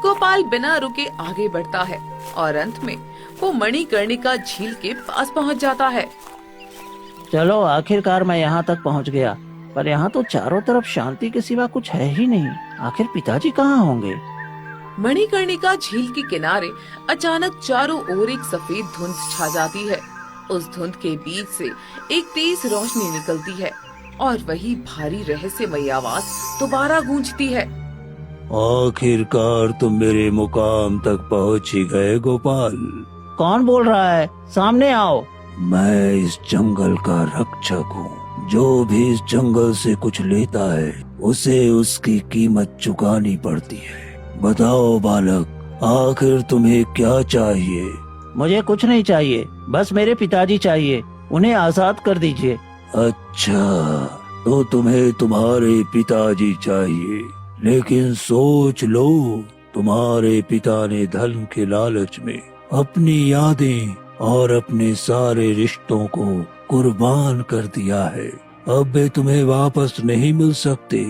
गोपाल बिना रुके आगे बढ़ता है और अंत में वो मणिकर्णिका झील के पास पहुंच जाता है। चलो आखिरकार मैं यहाँ तक पहुँच गया, पर यहाँ तो चारों तरफ शांति के सिवा कुछ है ही नहीं। आखिर पिताजी कहाँ होंगे? मणिकर्णिका झील के किनारे अचानक चारों ओर एक सफेद धुंध छा जाती है। उस धुंध के बीच से एक तेज रोशनी निकलती है और वही भारी रहस्यमयी आवाज दोबारा गूंजती है। आखिरकार तुम मेरे मुकाम तक पहुंच ही गए गोपाल। कौन बोल रहा है? सामने आओ। मैं इस जंगल का रक्षक हूँ। जो भी इस जंगल से कुछ लेता है उसे उसकी कीमत चुकानी पड़ती है। बताओ बालक, आखिर तुम्हें क्या चाहिए? मुझे कुछ नहीं चाहिए, बस मेरे पिताजी चाहिए। उन्हें आजाद कर दीजिए। अच्छा, तो तुम्हें तुम्हारे पिताजी चाहिए, लेकिन सोच लो, तुम्हारे पिता ने धन के लालच में अपनी यादें और अपने सारे रिश्तों को कुर्बान कर दिया है। अब वे तुम्हें वापस नहीं मिल सकते।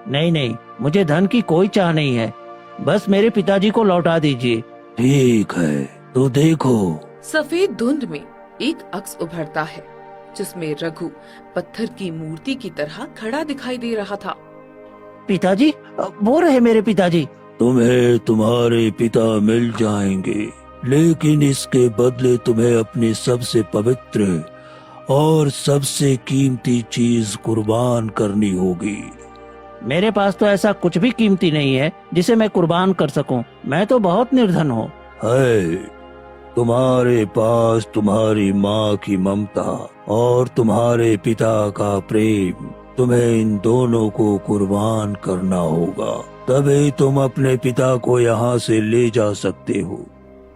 नहीं नहीं, मुझे धन की कोई चाह नहीं है, बस मेरे पिताजी को लौटा दीजिए। ठीक है, तो देखो। सफेद धुंध में एक अक्स उभरता है जिसमें रघु पत्थर की मूर्ति की तरह खड़ा दिखाई दे रहा था। पिताजी, वो रहे मेरे पिताजी। तुम्हें तुम्हारे पिता मिल जाएंगे, लेकिन इसके बदले तुम्हें अपनी सबसे पवित्र और सबसे कीमती चीज कुर्बान करनी होगी। मेरे पास तो ऐसा कुछ भी कीमती नहीं है जिसे मैं कुर्बान कर सकूं। मैं तो बहुत निर्धन हूँ। है, तुम्हारे पास तुम्हारी माँ की ममता और तुम्हारे पिता का प्रेम। तुम्हें इन दोनों को कुर्बान करना होगा, तभी तुम अपने पिता को यहाँ से ले जा सकते हो।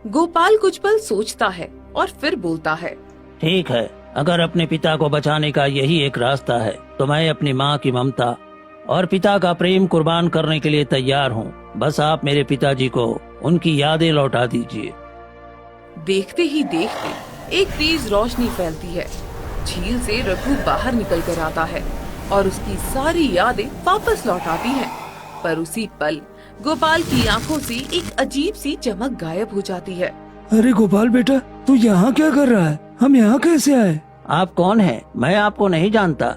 गोपाल कुछ पल सोचता है और फिर बोलता है। ठीक है, अगर अपने पिता को बचाने का यही एक रास्ता है तो मैं अपनी माँ की ममता और पिता का प्रेम कुर्बान करने के लिए तैयार हूँ। बस आप मेरे पिताजी को उनकी यादें लौटा दीजिए। देखते ही देखते एक तेज रोशनी फैलती है। झील से रघु बाहर निकल कर आता है और उसकी सारी यादें वापस लौट आती हैं। पर उसी पल गोपाल की आंखों से एक अजीब सी चमक गायब हो जाती है। अरे गोपाल बेटा, तू यहाँ क्या कर रहा है? हम यहाँ कैसे आए? आप कौन हैं? मैं आपको नहीं जानता।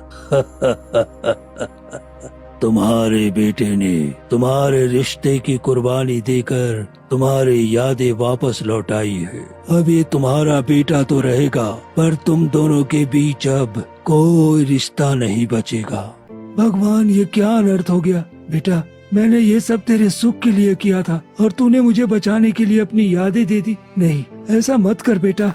तुम्हारे बेटे ने तुम्हारे रिश्ते की कुर्बानी देकर तुम्हारी यादें वापस लौटाई है। अब ये तुम्हारा बेटा तो रहेगा, पर तुम दोनों के बीच अब कोई रिश्ता नहीं बचेगा। भगवान, ये क्या अनर्थ हो गया? बेटा, मैंने ये सब तेरे सुख के लिए किया था और तूने मुझे बचाने के लिए अपनी यादें दे दी। नहीं, ऐसा मत कर बेटा।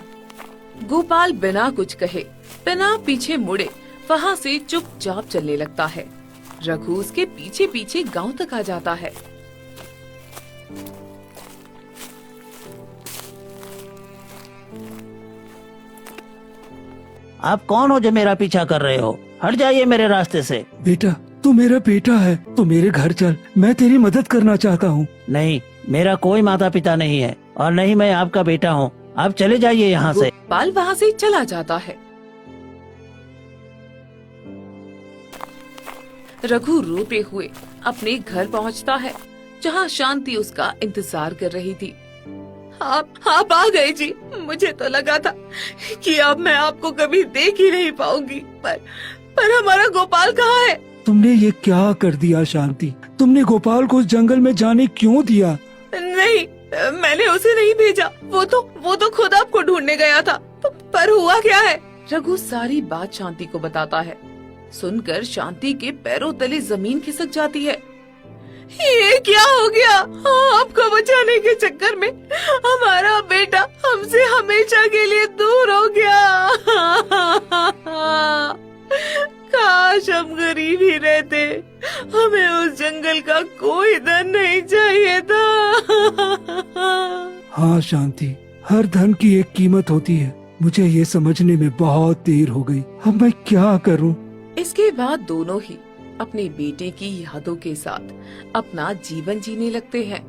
गोपाल बिना कुछ कहे, बिना पीछे मुड़े वहाँ से चुपचाप चलने लगता है। रघु उसके पीछे पीछे गांव तक आ जाता है। आप कौन हो जो मेरा पीछा कर रहे हो? हट जाइए मेरे रास्ते से। बेटा, तू मेरा बेटा है, तू मेरे घर चल, मैं तेरी मदद करना चाहता हूँ। नहीं, मेरा कोई माता पिता नहीं है और नहीं मैं आपका बेटा हूँ। आप चले जाइए यहाँ से। गोपाल वहाँ से चला जाता है। रघु रोते हुए अपने घर पहुँचता है, जहाँ शांति उसका इंतजार कर रही थी। आप आ गए जी। मुझे तो लगा था कि अब मैं आपको कभी देख ही नहीं पाऊंगी, पर हमारा गोपाल कहाँ है? तुमने ये क्या कर दिया शांति? तुमने गोपाल को उस जंगल में जाने क्यों दिया? नहीं, मैंने उसे नहीं भेजा। वो तो खुद आपको ढूंढने गया था। पर हुआ क्या है? रघु सारी बात शांति को बताता है। सुनकर शांति के पैरों तले जमीन खिसक जाती है। ये क्या हो गया? आपको बचाने के चक्कर में हमारा बेटा हमसे हमेशा के लिए दूर हो गया। काश हम गरीब ही रहते, हमें उस जंगल का कोई धन नहीं चाहिए था। हाँ शांति, हर धन की एक कीमत होती है। मुझे ये समझने में बहुत देर हो गई। अब मैं क्या करूं? इसके बाद दोनों ही अपने बेटे की यादों के साथ अपना जीवन जीने लगते हैं।